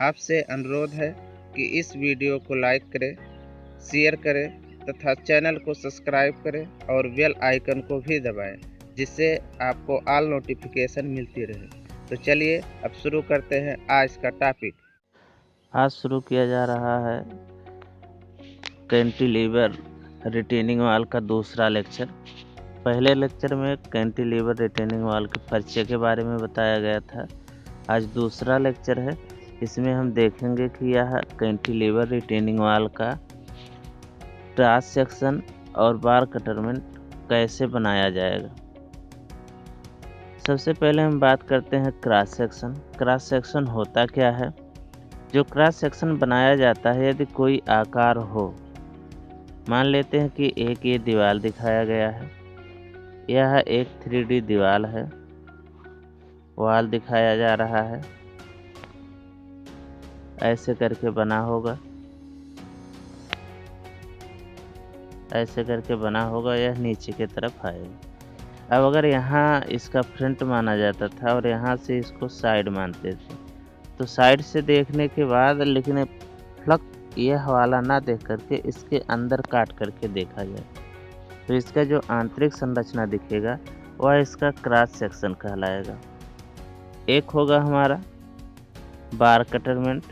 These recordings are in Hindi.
आपसे अनुरोध है कि इस वीडियो को लाइक करें, शेयर करें तथा चैनल को सब्सक्राइब करें और बेल आइकन को भी दबाएं, जिससे आपको ऑल नोटिफिकेशन मिलती रहे। तो चलिए अब शुरू करते हैं आज का टॉपिक। आज शुरू किया जा रहा है कैंटिलीवर रिटेनिंग वाल का दूसरा लेक्चर। पहले लेक्चर में कैंटिलीवर रिटेनिंग वाल के परिचय के बारे में बताया गया था। आज दूसरा लेक्चर है, इसमें हम देखेंगे कि यह कैंटिलीवर रिटेनिंग वाल का क्रॉस सेक्शन और बार कटरमेंट कैसे बनाया जाएगा। सबसे पहले हम बात करते हैं क्रॉस सेक्शन। क्रॉस सेक्शन होता क्या है? जो क्रॉस सेक्शन बनाया जाता है, यदि कोई आकार हो, मान लेते हैं कि एक ये दीवार दिखाया गया है, यह एक 3D दीवार है, वॉल दिखाया जा रहा है, ऐसे करके बना होगा, ऐसे करके बना होगा, यह नीचे की तरफ आएगा। अब अगर यहाँ इसका फ्रंट माना जाता था और यहाँ से इसको साइड मानते थे, तो साइड से देखने के बाद लेकिन फ्लक यह वाला ना देख करके इसके अंदर काट करके देखा जाए, तो इसका जो आंतरिक संरचना दिखेगा वह इसका क्रॉस सेक्शन कहलाएगा। एक होगा हमारा बार कटरमेंट।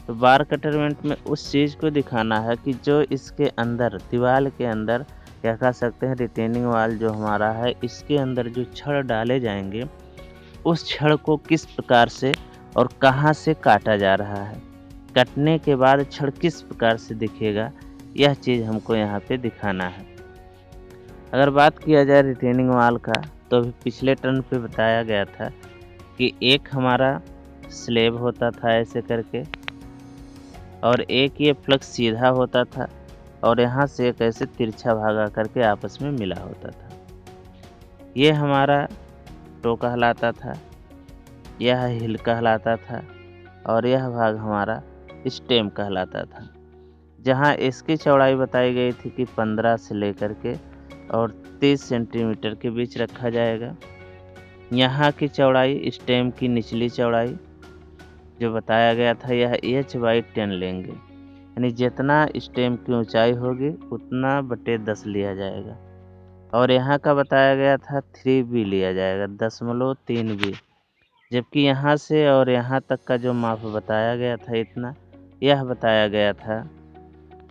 तो बार कटरमेंट में उस चीज़ को दिखाना है कि जो इसके अंदर दीवार के अंदर, क्या कह सकते हैं, रिटेनिंग वाल जो हमारा है, इसके अंदर जो छड़ डाले जाएंगे, उस छड़ को किस प्रकार से और कहाँ से काटा जा रहा है, कटने के बाद छड़ किस प्रकार से दिखेगा, यह चीज़ हमको यहाँ पे दिखाना है। अगर बात किया जाए रिटेनिंग वाल का, तो अभी पिछले टर्न पे बताया गया था कि एक हमारा स्लेब होता था ऐसे करके, और एक ये फ्लक्स सीधा होता था, और यहाँ से एक ऐसे तिरछा भागा करके आपस में मिला होता था। ये हमारा टो कहलाता था, यह हिल कहलाता था, और यह भाग हमारा स्टेम कहलाता था। जहाँ इसकी चौड़ाई बताई गई थी कि 15 से लेकर के और 30 सेंटीमीटर के बीच रखा जाएगा। यहाँ की चौड़ाई, स्टेम की निचली चौड़ाई जो बताया गया था, यह h/10 लेंगे, यानी जितना स्टेम की ऊंचाई होगी उतना बटे 10 लिया जाएगा। और यहाँ का बताया गया था 3b लिया जाएगा, 0.3b। जबकि यहाँ से और यहाँ तक का जो माप बताया गया था इतना, यह बताया गया था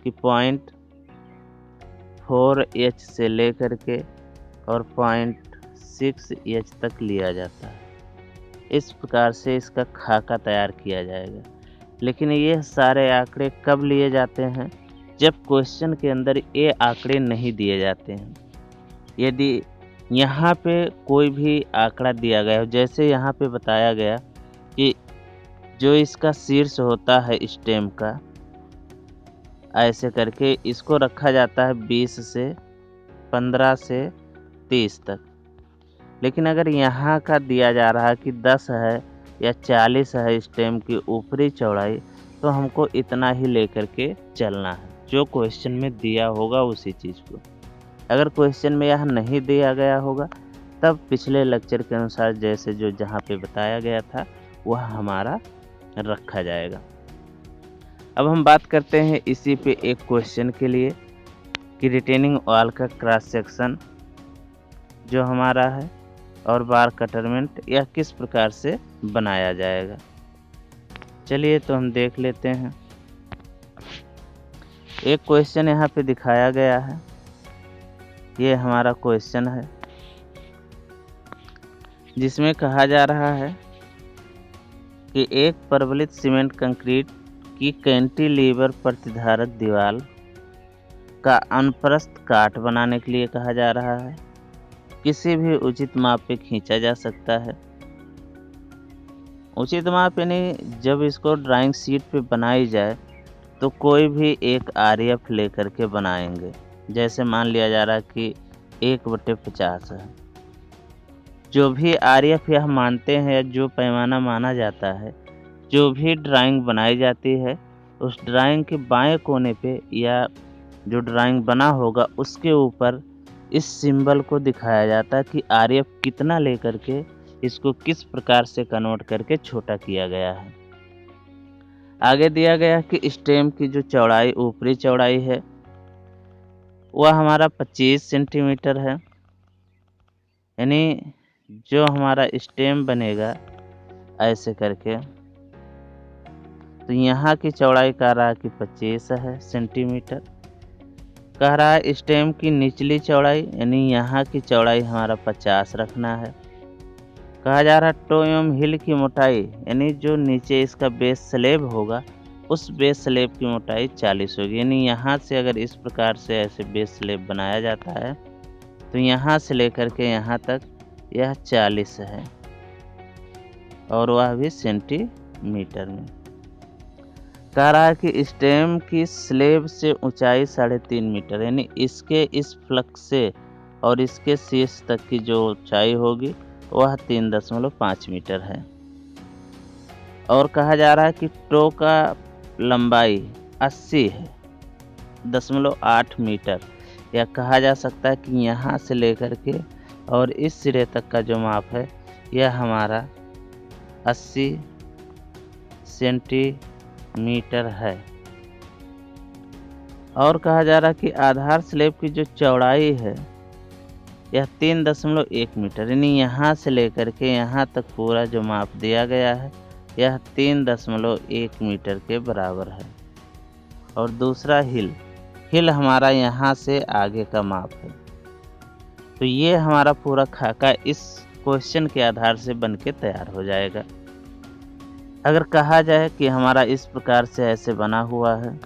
कि 0.4h से लेकर के और 0.6h तक लिया जाता है। इस प्रकार से इसका खाका तैयार किया जाएगा। लेकिन ये सारे आंकड़े कब लिए जाते हैं? जब क्वेश्चन के अंदर ये आंकड़े नहीं दिए जाते हैं। यदि यहाँ पे कोई भी आंकड़ा दिया गया हो, जैसे यहाँ पे बताया गया कि जो इसका शीर्ष होता है स्टेम का, ऐसे करके इसको रखा जाता है 20 से 15 से 30 तक। लेकिन अगर यहाँ का दिया जा रहा है कि 10 है या 40 है स्टेम की ऊपरी चौड़ाई, तो हमको इतना ही लेकर के चलना है, जो क्वेश्चन में दिया होगा उसी चीज़ को। अगर क्वेश्चन में यह नहीं दिया गया होगा, तब पिछले लेक्चर के अनुसार जैसे जो जहाँ पे बताया गया था वह हमारा रखा जाएगा। अब हम बात करते हैं इसी पे एक क्वेश्चन के लिए कि रिटेनिंग वॉल का क्रॉस सेक्शन जो हमारा है और बार कटरमेंट यह किस प्रकार से बनाया जाएगा। चलिए तो हम देख लेते हैं। एक क्वेश्चन यहाँ पे दिखाया गया है, ये हमारा क्वेश्चन है, जिसमें कहा जा रहा है कि एक प्रबलित सीमेंट कंक्रीट की कैंटिलीवर प्रतिधारक दीवार का अनुप्रस्थ काट बनाने के लिए कहा जा रहा है। किसी भी उचित माप पे खींचा जा सकता है। उचित माप यानी जब इसको ड्राइंग शीट पे बनाई जाए तो कोई भी एक RF लेकर के बनाएंगे। जैसे मान लिया जा रहा है कि 1/50 है। जो भी RF यह मानते हैं, जो पैमाना माना जाता है, जो भी ड्राइंग बनाई जाती है, उस ड्राइंग के बाएं कोने पे या जो ड्राइंग बना होगा उसके ऊपर इस सिंबल को दिखाया जाता है कि RF कितना लेकर के इसको किस प्रकार से कन्वर्ट करके छोटा किया गया है। आगे दिया गया कि स्टेम की जो चौड़ाई, ऊपरी चौड़ाई है वह हमारा 25 सेंटीमीटर है। यानी जो हमारा स्टेम बनेगा ऐसे करके, तो यहाँ की चौड़ाई कह रहा है कि 25 है सेंटीमीटर। कह रहा है स्टेम की निचली चौड़ाई, यानी यहाँ की चौड़ाई हमारा 50 रखना है। कहा जा रहा है टो एवं हिल की मोटाई, यानी जो नीचे इसका बेस स्लेब होगा उस बेस स्लेब की मोटाई 40 होगी। यानी यहाँ से अगर इस प्रकार से ऐसे बेस स्लेब बनाया जाता है तो यहाँ से लेकर के यहाँ तक यह 40 है, और वह भी सेंटीमीटर में। कह रहा है कि स्टेम की स्लेब से ऊंचाई 3.5 मीटर, यानी इसके इस फ्लक्स से और इसके शीर्ष तक की जो ऊंचाई होगी वह 3.5 मीटर है। और कहा जा रहा है कि टो का लंबाई 80 है 0.8 मीटर, या कहा जा सकता है कि यहाँ से लेकर के और इस सिरे तक का जो माप है यह हमारा 80 सेंटीमीटर है। और कहा जा रहा है कि आधार स्लेब की जो चौड़ाई है यह 3.1 मीटर, यानी यहाँ से लेकर के यहाँ तक पूरा जो माप दिया गया है यह 3.1 मीटर के बराबर है। और दूसरा हिल हमारा यहाँ से आगे का माप है। तो ये हमारा पूरा खाका इस क्वेश्चन के आधार से बन के तैयार हो जाएगा। अगर कहा जाए कि हमारा इस प्रकार से ऐसे बना हुआ है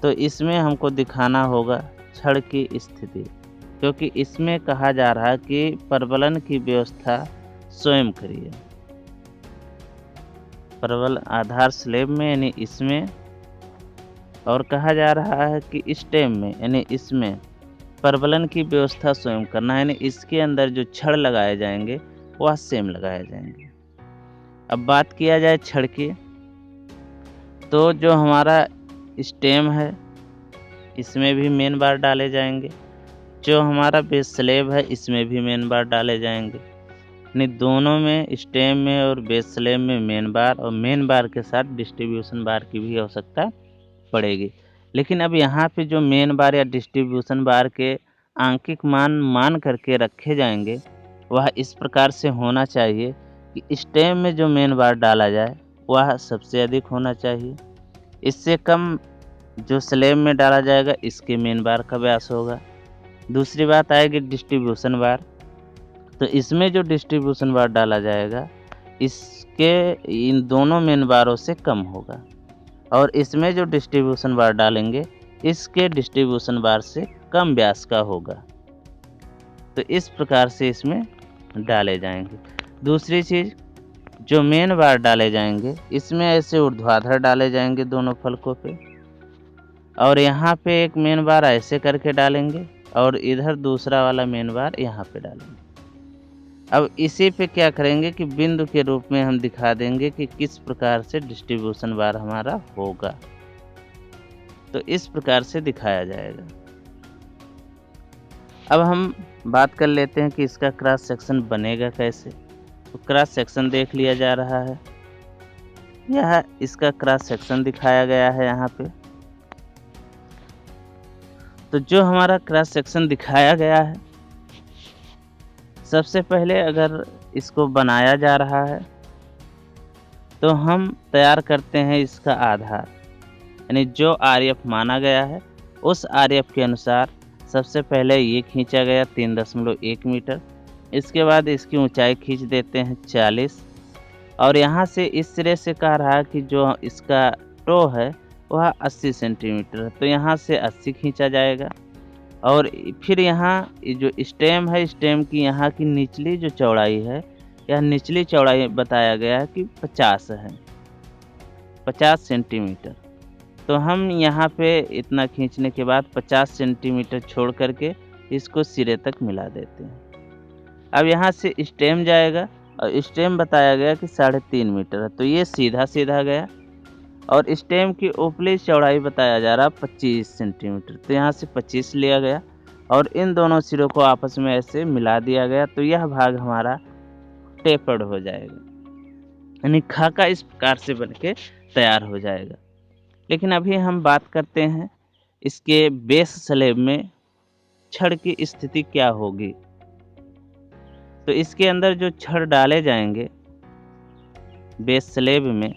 तो इसमें हमको दिखाना होगा छड़ की स्थिति, क्योंकि इसमें कहा जा रहा है कि प्रबलन की व्यवस्था स्वयं करिए। प्रबल आधार स्लेब में यानी इसमें, और कहा जा रहा है कि स्टेम में यानी इसमें प्रबलन की व्यवस्था स्वयं करना है, यानी इसके अंदर जो छड़ लगाए जाएंगे वह सेम लगाए जाएंगे। अब बात किया जाए छड़ की, तो जो हमारा स्टेम है इसमें भी मेन बार डाले जाएंगे, जो हमारा बेस स्लेब है इसमें भी मेन बार डाले जाएंगे। यानी दोनों में, स्टेम में और बेस स्लेब में मेन बार, और मेन बार के साथ डिस्ट्रीब्यूशन बार की भी आवश्यकता पड़ेगी। लेकिन अब यहाँ पे जो मेन बार या डिस्ट्रीब्यूशन बार के आंकिक मान करके रखे जाएंगे वह इस प्रकार से होना चाहिए कि स्टेम में जो मेन बार डाला जाए वह सबसे अधिक होना चाहिए, इससे कम जो स्लेब में डाला जाएगा इसके मेन बार का व्यास होगा। दूसरी बात आएगी डिस्ट्रीब्यूशन बार, तो इसमें जो डिस्ट्रीब्यूशन बार डाला जाएगा इसके इन दोनों मेन बारों से कम होगा, और इसमें जो डिस्ट्रीब्यूशन बार डालेंगे इसके डिस्ट्रीब्यूशन बार से कम व्यास का होगा। तो इस प्रकार से इसमें डाले जाएंगे। दूसरी चीज़, जो मेन बार डाले जाएंगे इसमें ऐसे ऊर्ध्वाधर डाले जाएंगे दोनों फलकों पे, और यहाँ पे एक मेन बार ऐसे करके डालेंगे और इधर दूसरा वाला मेन बार यहाँ पे डालेंगे। अब इसी पे क्या करेंगे कि बिंदु के रूप में हम दिखा देंगे कि किस प्रकार से डिस्ट्रीब्यूशन बार हमारा होगा। तो इस प्रकार से दिखाया जाएगा। अब हम बात कर लेते हैं कि इसका क्रॉस सेक्शन बनेगा कैसे। तो क्रॉस सेक्शन देख लिया जा रहा है, यह इसका क्रॉस सेक्शन दिखाया गया है यहाँ पे। तो जो हमारा क्रॉस सेक्शन दिखाया गया है, सबसे पहले अगर इसको बनाया जा रहा है तो हम तैयार करते हैं इसका आधार, यानी जो आरएफ माना गया है उस आरएफ के अनुसार सबसे पहले ये खींचा गया 3.1 मीटर। इसके बाद इसकी ऊंचाई खींच देते हैं 40, और यहाँ से इस सिरे से कह रहा है कि जो इसका टो है वह 80 सेंटीमीटर है, तो यहाँ से 80 खींचा जाएगा। और फिर यहाँ जो स्टेम है, स्टेम की यहाँ की निचली जो चौड़ाई है, यह निचली चौड़ाई बताया गया है कि 50 है, 50 सेंटीमीटर। तो हम यहाँ पे इतना खींचने के बाद 50 सेंटीमीटर छोड़ करके इसको सिरे तक मिला देते हैं। अब यहाँ से स्टेम जाएगा, और स्टेम बताया गया कि 3.5 मीटर है, तो ये सीधा सीधा गया। और स्टेम की ऊपरी चौड़ाई बताया जा रहा 25 सेंटीमीटर, तो यहाँ से 25 लिया गया और इन दोनों सिरों को आपस में ऐसे मिला दिया गया, तो यह भाग हमारा टेपर्ड हो जाएगा। यानी खाका इस प्रकार से बन के तैयार हो जाएगा। लेकिन अभी हम बात करते हैं इसके बेस स्लैब में छड़ की स्थिति क्या होगी। तो इसके अंदर जो छड़ डाले जाएंगे बेस स्लैब में,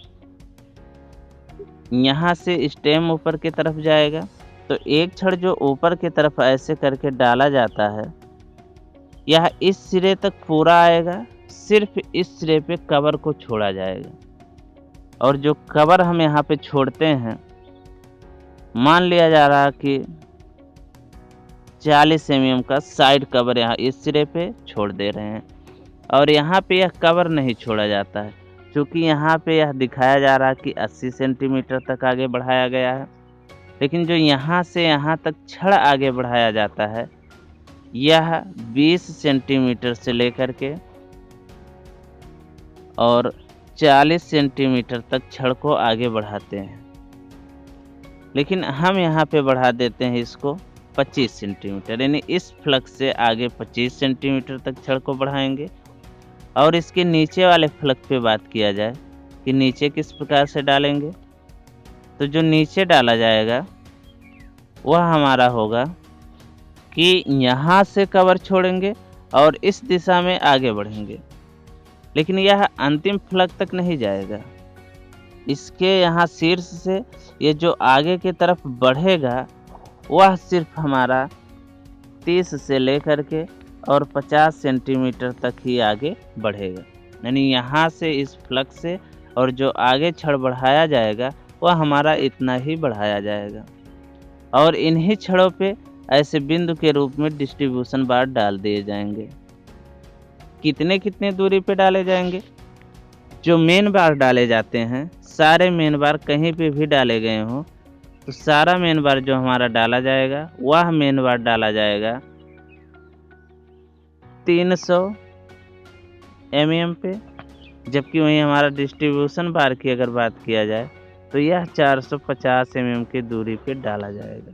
यहाँ से स्टेम ऊपर की तरफ जाएगा। तो एक छड़ जो ऊपर की तरफ ऐसे करके डाला जाता है, यह इस सिरे तक पूरा आएगा, सिर्फ इस सिरे पे कवर को छोड़ा जाएगा। और जो कवर हम यहाँ पे छोड़ते हैं, मान लिया जा रहा कि 40 mm का साइड कवर यहाँ इस सिरे पे छोड़ दे रहे हैं, और यहाँ पे यह कवर नहीं छोड़ा जाता है, क्योंकि यहाँ पे यह दिखाया जा रहा है कि 80 सेंटीमीटर तक आगे बढ़ाया गया है। लेकिन जो यहाँ से यहाँ तक छड़ आगे बढ़ाया जाता है, यह 20 सेंटीमीटर से लेकर के और 40 सेंटीमीटर तक छड़ को आगे बढ़ाते हैं। लेकिन हम यहाँ पे बढ़ा देते हैं इसको 25 सेंटीमीटर, यानी इस फ्लक्स से आगे 25 सेंटीमीटर तक छड़ को बढ़ाएंगे। और इसके नीचे वाले फ्लक्स पे बात किया जाए कि नीचे किस प्रकार से डालेंगे, तो जो नीचे डाला जाएगा वह हमारा होगा कि यहाँ से कवर छोड़ेंगे और इस दिशा में आगे बढ़ेंगे। लेकिन यह अंतिम फ्लक्स तक नहीं जाएगा, इसके यहाँ शीर्ष से ये जो आगे की तरफ बढ़ेगा वह सिर्फ हमारा 30 से लेकर के और 50 सेंटीमीटर तक ही आगे बढ़ेगा। यानी यहाँ से इस फ्लक्स से और जो आगे छड़ बढ़ाया जाएगा वह हमारा इतना ही बढ़ाया जाएगा। और इन्हीं छड़ों पे ऐसे बिंदु के रूप में डिस्ट्रीब्यूशन बार डाल दिए जाएंगे। कितने कितने दूरी पे डाले जाएंगे? जो मेन बार डाले जाते हैं, सारे मेन बार कहीं पे भी डाले गए हों, तो सारा मेन बार जो हमारा डाला जाएगा वह मेन बार डाला जाएगा 300 mm पे। जबकि वहीं हमारा डिस्ट्रीब्यूशन बार की अगर बात किया जाए तो यह 450 mm की दूरी पे डाला जाएगा।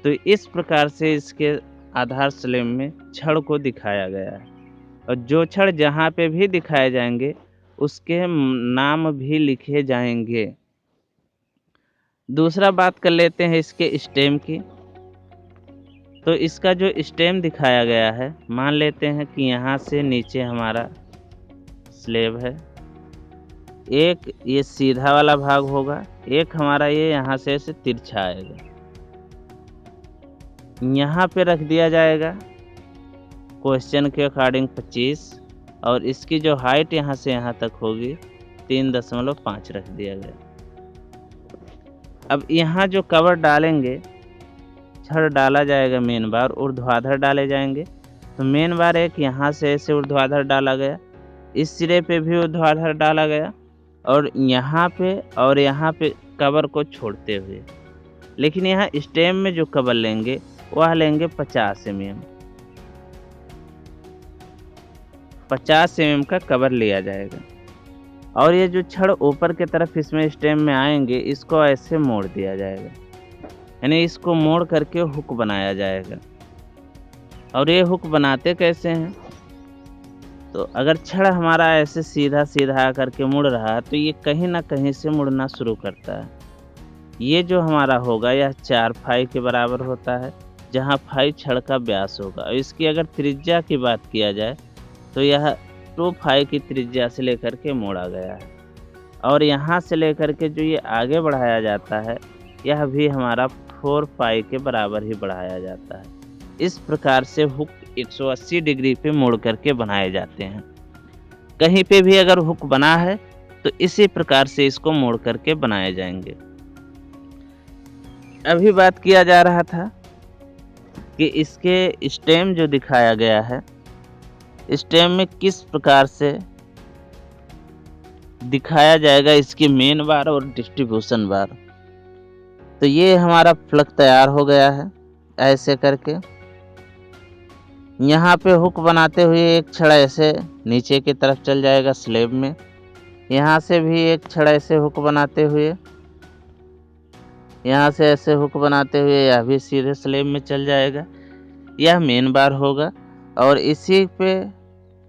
तो इस प्रकार से इसके आधार स्लैब में छड़ को दिखाया गया है, और जो छड़ जहाँ पे भी दिखाए जाएंगे उसके नाम भी लिखे जाएंगे। दूसरा बात कर लेते हैं इसके स्टेम की। तो इसका जो स्टेम दिखाया गया है, मान लेते हैं कि यहाँ से नीचे हमारा स्लैब है, एक ये सीधा वाला भाग होगा, एक हमारा ये यहाँ से ऐसे तिरछा आएगा, यहाँ पे रख दिया जाएगा क्वेश्चन के अकॉर्डिंग 25, और इसकी जो हाइट यहाँ से यहाँ तक होगी 3.5 रख दिया गया। अब यहाँ जो कवर डालेंगे, छड़ डाला जाएगा, मेन बार ऊर्ध्वाधर डाले जाएंगे। तो मेन बार एक यहाँ से ऐसे ऊर्ध्वाधर डाला गया, इस सिरे पे भी ऊर्ध्वाधर डाला गया, और यहाँ पे कवर को छोड़ते हुए। लेकिन यहाँ स्टेम में जो कवर लेंगे वह लेंगे 50 mm। 50 mm का कवर लिया जाएगा। और ये जो छड़ ऊपर की तरफ इसमें स्टेम में आएंगे, इसको ऐसे मोड़ दिया जाएगा, यानी इसको मोड़ करके हुक बनाया जाएगा। और ये हुक बनाते कैसे हैं? तो अगर छड़ हमारा ऐसे सीधा सीधा करके मुड़ रहा है तो ये कहीं ना कहीं से मुड़ना शुरू करता है। ये जो हमारा होगा यह 4 फाई के बराबर होता है, जहाँ फाई छड़ का व्यास होगा। और इसकी अगर त्रिज्या की बात किया जाए तो यह 2 फाई की त्रिज्या से लेकर के मोड़ा गया है। और यहाँ से लेकर के जो ये आगे बढ़ाया जाता है, यह भी हमारा 4 फाई के बराबर ही बढ़ाया जाता है। इस प्रकार से हुक 180 डिग्री पे मोड़ करके बनाए जाते हैं। कहीं पे भी अगर हुक बना है तो इसी प्रकार से इसको मोड़ करके बनाए जाएंगे। अभी बात किया जा रहा था कि इसके स्टेम जो दिखाया गया है, स्टेम में किस प्रकार से दिखाया जाएगा इसकी मेन बार और डिस्ट्रीब्यूशन बार। तो ये हमारा फ्लक तैयार हो गया है ऐसे करके। यहाँ पे हुक बनाते हुए एक छड़ ऐसे नीचे की तरफ चल जाएगा स्लैब में, यहाँ से भी एक छड़ ऐसे हुक बनाते हुए, यहाँ से ऐसे हुक बनाते हुए यह भी सीधे स्लैब में चल जाएगा। यह मेन बार होगा और इसी पे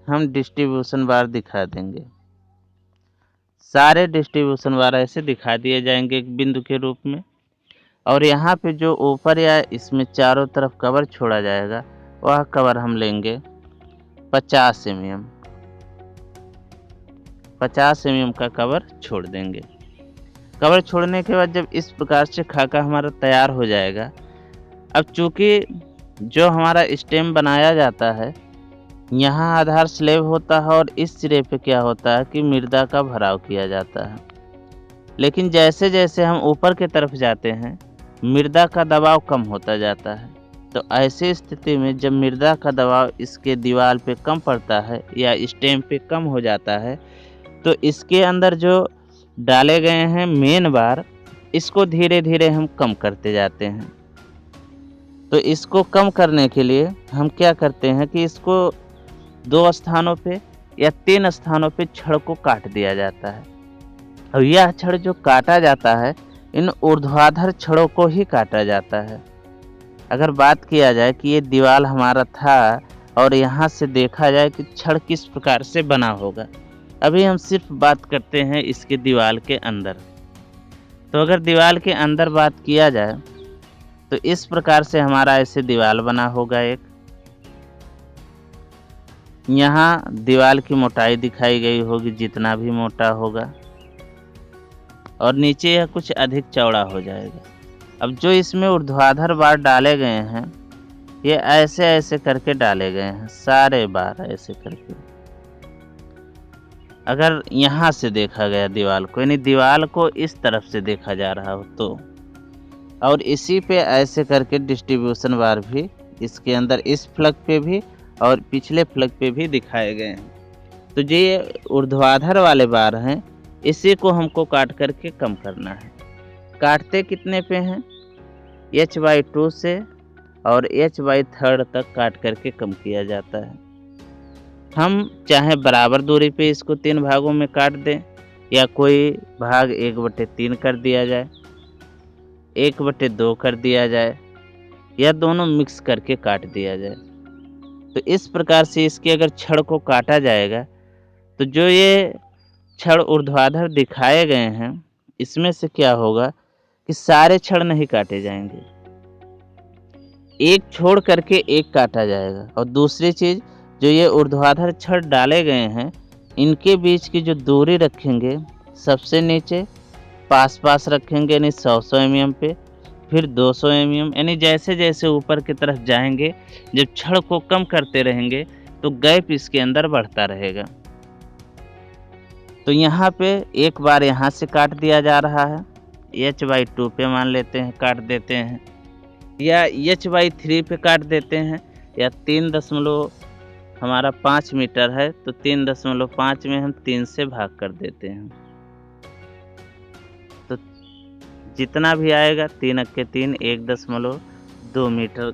हम डिस्ट्रीब्यूशन बार दिखा देंगे। सारे डिस्ट्रीब्यूशन बार ऐसे दिखा दिए जाएंगे एक बिंदु के रूप में। और यहाँ पे जो ऊपर या इसमें चारों तरफ कवर छोड़ा जाएगा वह कवर हम लेंगे 50 mm। 50 mm का कवर छोड़ देंगे। कवर छोड़ने के बाद जब इस प्रकार से खाका हमारा तैयार हो जाएगा, अब चूंकि जो हमारा स्टेम बनाया जाता है यहाँ आधार स्लेब होता है और इस सिरे पे क्या होता है कि मृदा का भराव किया जाता है। लेकिन जैसे जैसे हम ऊपर की तरफ जाते हैं मृदा का दबाव कम होता जाता है। तो ऐसी स्थिति में जब मृदा का दबाव इसके दीवार पे कम पड़ता है या स्टेम पे कम हो जाता है तो इसके अंदर जो डाले गए हैं मेन बार, इसको धीरे धीरे हम कम करते जाते हैं। तो इसको कम करने के लिए हम क्या करते हैं कि इसको 2 स्थानों पे या 3 स्थानों पे छड़ को काट दिया जाता है। और यह छड़ जो काटा जाता है इन ऊर्ध्वाधर छड़ों को ही काटा जाता है। अगर बात किया जाए कि ये दीवार हमारा था और यहाँ से देखा जाए कि छड़ किस प्रकार से बना होगा, अभी हम सिर्फ बात करते हैं इसके दीवार के अंदर। तो अगर दीवार के अंदर बात किया जाए तो इस प्रकार से हमारा ऐसे दीवार बना होगा एक। यहाँ दीवार की मोटाई दिखाई गई होगी जितना भी मोटा होगा, और नीचे यह कुछ अधिक चौड़ा हो जाएगा। अब जो इसमें ऊर्ध्वाधर बार डाले गए हैं ये ऐसे ऐसे करके डाले गए हैं, सारे बार ऐसे करके। अगर यहाँ से देखा गया दीवार को, यानी दीवार को इस तरफ से देखा जा रहा हो तो, और इसी पे ऐसे करके डिस्ट्रीब्यूशन बार भी इसके अंदर इस फ्लग पे भी और पिछले फ्लग पे भी दिखाए गए हैं। तो जो ये ऊर्ध्वाधर वाले बार हैं इसी को हमको काट करके कम करना है। काटते कितने पे हैं? h/2 से और h/3 तक काट करके कम किया जाता है। हम चाहे बराबर दूरी पे इसको 3 भागों में काट दें या कोई भाग 1/3 कर दिया जाए, 1/2 कर दिया जाए, या दोनों मिक्स करके काट दिया जाए। तो इस प्रकार से इसके अगर छड़ को काटा जाएगा तो जो ये छड़ ऊर्ध्वाधर दिखाए गए हैं इसमें से क्या होगा कि सारे छड़ नहीं काटे जाएंगे, एक छोड़ करके एक काटा जाएगा। और दूसरी चीज़, जो ये ऊर्ध्वाधर छड़ डाले गए हैं इनके बीच की जो दूरी रखेंगे सबसे नीचे पास पास रखेंगे, यानी 100 mm पे, फिर 200 mm, यानी जैसे जैसे ऊपर की तरफ जाएंगे जब छड़ को कम करते रहेंगे तो गैप इसके अंदर बढ़ता रहेगा। तो यहाँ पे एक बार यहाँ से काट दिया जा रहा है, h/2 पे मान लेते हैं काट देते हैं, या h/3 पे काट देते हैं, या 3.5 मीटर है तो 3.5 में हम 3 से भाग कर देते हैं। तो जितना भी आएगा 3 × 3 1.2 मीटर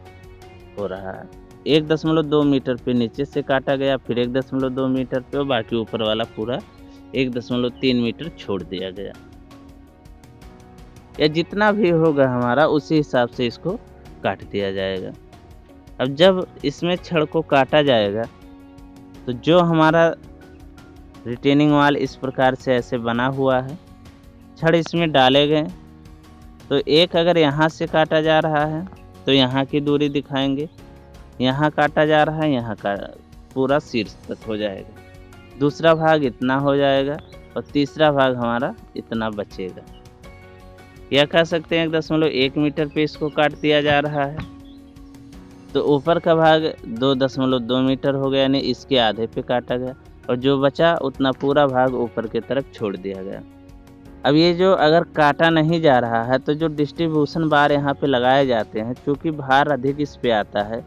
हो रहा है। 1.2 मीटर पे नीचे से काटा गया, फिर 1.2 मीटर पे, और बाकी ऊपर वाला पूरा 1.3 मीटर छोड़ दिया गया। या जितना भी होगा हमारा उसी हिसाब से इसको काट दिया जाएगा। अब जब इसमें छड़ को काटा जाएगा तो जो हमारा रिटेनिंग वाल इस प्रकार से ऐसे बना हुआ है, छड़ इसमें डाले गए, तो एक अगर यहाँ से काटा जा रहा है तो यहाँ की दूरी दिखाएंगे, यहाँ काटा जा रहा है यहाँ का पूरा शीर्ष तक हो जाएगा, दूसरा भाग इतना हो जाएगा और तीसरा भाग हमारा इतना बचेगा। या कह सकते हैं 1.1 मीटर पे इसको काट दिया जा रहा है तो ऊपर का भाग 2.2 मीटर हो गया, यानी इसके आधे पे काटा गया, और जो बचा उतना पूरा भाग ऊपर की तरफ छोड़ दिया गया। अब ये जो अगर काटा नहीं जा रहा है तो जो डिस्ट्रीब्यूशन बार यहाँ पे लगाए जाते हैं, चूँकि भार अधिक इस पे आता है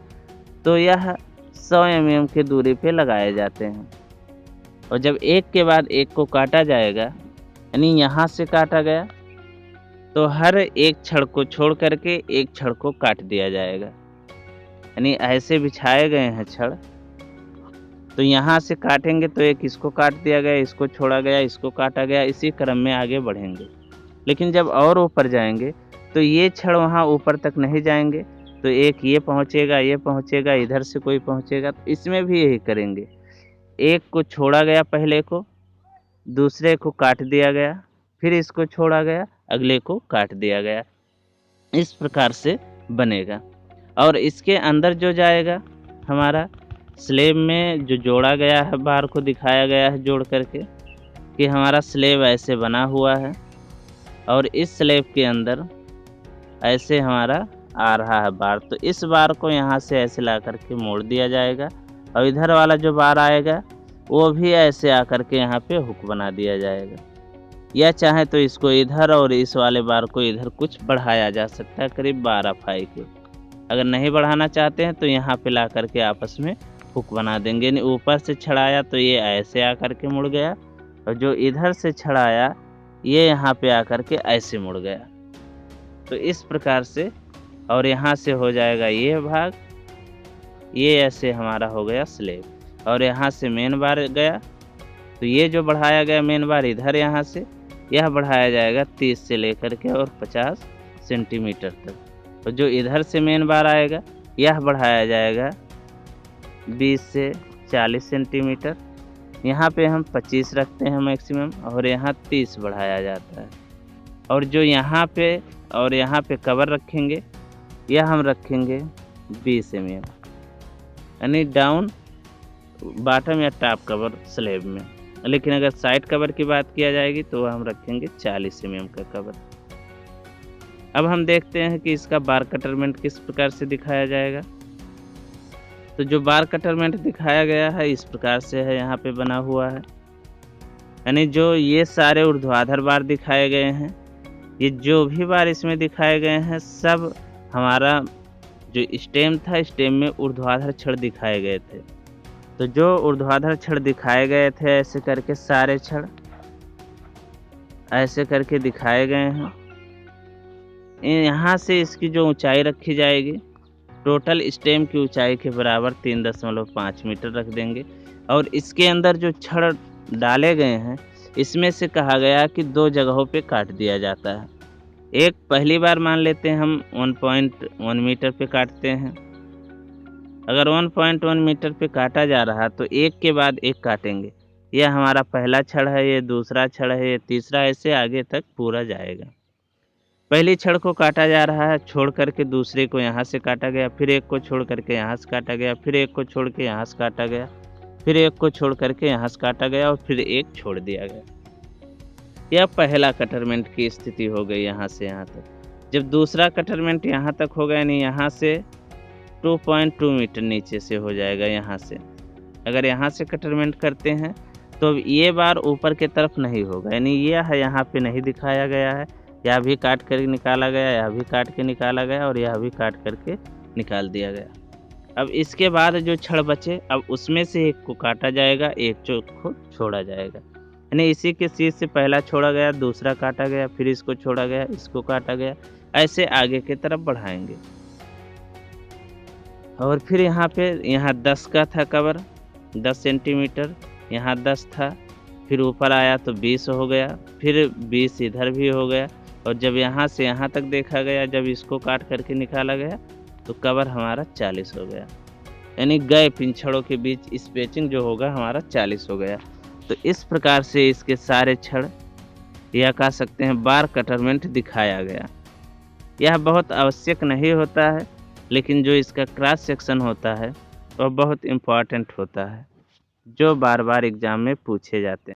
तो यह 100 mm की दूरी पे लगाए जाते हैं। और जब एक के बाद एक को काटा जाएगा, यानी यहाँ से काटा गया तो हर एक छड़ को छोड़ करके एक छड़ को काट दिया जाएगा, यानी ऐसे बिछाए गए हैं छड़, तो यहाँ से काटेंगे तो एक इसको काट दिया गया, इसको छोड़ा गया, इसको काटा गया, इसी क्रम में आगे बढ़ेंगे। लेकिन जब और ऊपर जाएंगे तो ये छड़ वहाँ ऊपर तक नहीं जाएंगे, तो एक ये पहुँचेगा, ये पहुँचेगा, इधर से कोई पहुँचेगा, तो इसमें भी यही करेंगे। एक को छोड़ा गया, पहले को, दूसरे को काट दिया गया, फिर इसको छोड़ा गया, अगले को काट दिया गया। इस प्रकार से बनेगा। और इसके अंदर जो जाएगा हमारा स्लेब में जो जोड़ा गया है, बार को दिखाया गया है जोड़ करके कि हमारा स्लेब ऐसे बना हुआ है और इस स्लेब के अंदर ऐसे हमारा आ रहा है बार। तो इस बार को यहाँ से ऐसे ला करके मोड़ दिया जाएगा और इधर वाला जो बार आएगा वो भी ऐसे आकर के यहाँ पे हुक बना दिया जाएगा। या चाहे तो इसको इधर और इस वाले बार को इधर कुछ बढ़ाया जा सकता है, करीब 12 फाई के। अगर नहीं बढ़ाना चाहते हैं तो यहाँ पे ला करके आपस में हुक बना देंगे। यानी ऊपर से छड़ाया तो ये ऐसे आकर के मुड़ गया और जो इधर से छड़ाया ये यहाँ पे आकर के ऐसे मुड़ गया। तो इस प्रकार से, और यहाँ से हो जाएगा ये भाग, ये ऐसे हमारा हो गया स्लेब। और यहाँ से मेन बार गया तो ये जो बढ़ाया गया मेन बार इधर, यहाँ से यह बढ़ाया जाएगा 30 से लेकर के और 50 सेंटीमीटर तक। और जो इधर से मेन बार आएगा यह बढ़ाया जाएगा 20 से 40 सेंटीमीटर। यहाँ पे हम 25 रखते हैं मैक्सिमम और यहाँ 30 बढ़ाया जाता है। और जो यहाँ पे और यहाँ पे कवर रखेंगे यह हम रखेंगे 20 mm, यानी डाउन बॉटम या टॉप कवर स्लेब में। लेकिन अगर साइड कवर की बात किया जाएगी तो हम रखेंगे 40 mm का कवर। अब हम देखते हैं कि इसका बार कटरमेंट किस प्रकार से दिखाया जाएगा। तो जो बार कटरमेंट दिखाया गया है इस प्रकार से है, यहाँ पे बना हुआ है। यानी जो ये सारे ऊर्ध्वाधर बार दिखाए गए हैं, ये जो भी बार इसमें दिखाए गए हैं सब हमारा जो स्टेम था, स्टेम में ऊर्ध्वाधर छड़ दिखाए गए थे। तो जो ऊर्ध्वाधर छड़ दिखाए गए थे ऐसे करके सारे छड़ ऐसे करके दिखाए गए हैं। यहाँ से इसकी जो ऊंचाई रखी जाएगी टोटल स्टेम की ऊंचाई के बराबर 3.5 मीटर रख देंगे। और इसके अंदर जो छड़ डाले गए हैं इसमें से कहा गया कि 2 जगहों पे काट दिया जाता है। एक पहली बार मान लेते हैं हम 1.1 मीटर पे काटते हैं। अगर 1.1 मीटर पे काटा जा रहा तो एक के बाद एक काटेंगे। यह हमारा पहला छड़ है, ये दूसरा छड़ है, ये तीसरा, ऐसे आगे तक पूरा जाएगा। पहली छड़ को काटा जा रहा है, छोड़ करके दूसरे को यहाँ से काटा गया, फिर एक को छोड़ करके यहाँ से काटा गया, फिर एक को छोड़ के यहाँ से काटा गया, फिर एक को छोड़ करके यहाँ से काटा गया और फिर एक छोड़ दिया गया। यह पहला कटरमेंट की स्थिति हो गई यहाँ से यहाँ तक। जब दूसरा कटरमेंट यहाँ तक हो गया, यानी यहाँ से 2.2 मीटर नीचे से हो जाएगा। यहाँ से अगर यहाँ से कटरमेंट करते हैं तो ये बार ऊपर के तरफ नहीं होगा, यानी यह है यहाँ पे नहीं दिखाया गया है। यह भी काट कर निकाला गया, यह भी काट के निकाला गया और यह भी काट करके निकाल दिया गया। अब इसके बाद जो छड़ बचे, अब उसमें से एक को काटा जाएगा, एक को छोड़ा जाएगा। यानी इसी के शीर्ष से पहला छोड़ा गया, दूसरा काटा गया, फिर इसको छोड़ा गया, इसको काटा गया, ऐसे आगे की तरफ बढ़ाएंगे। और फिर यहाँ पे 10 का था कवर, 10 सेंटीमीटर, यहाँ 10 था, फिर ऊपर आया तो 20 हो गया, फिर 20 इधर भी हो गया। और जब यहाँ से यहाँ तक देखा गया, जब इसको काट करके निकाला गया तो कवर हमारा 40 हो गया। यानी गैप इन छड़ों के बीच स्पेसिंग जो होगा हमारा 40 हो गया। तो इस प्रकार से इसके सारे छड़ या कह सकते हैं बार कटरमेंट दिखाया गया। यह बहुत आवश्यक नहीं होता है, लेकिन जो इसका क्रॉस सेक्शन होता है वह बहुत इम्पॉर्टेंट होता है, जो बार बार एग्जाम में पूछे जाते हैं।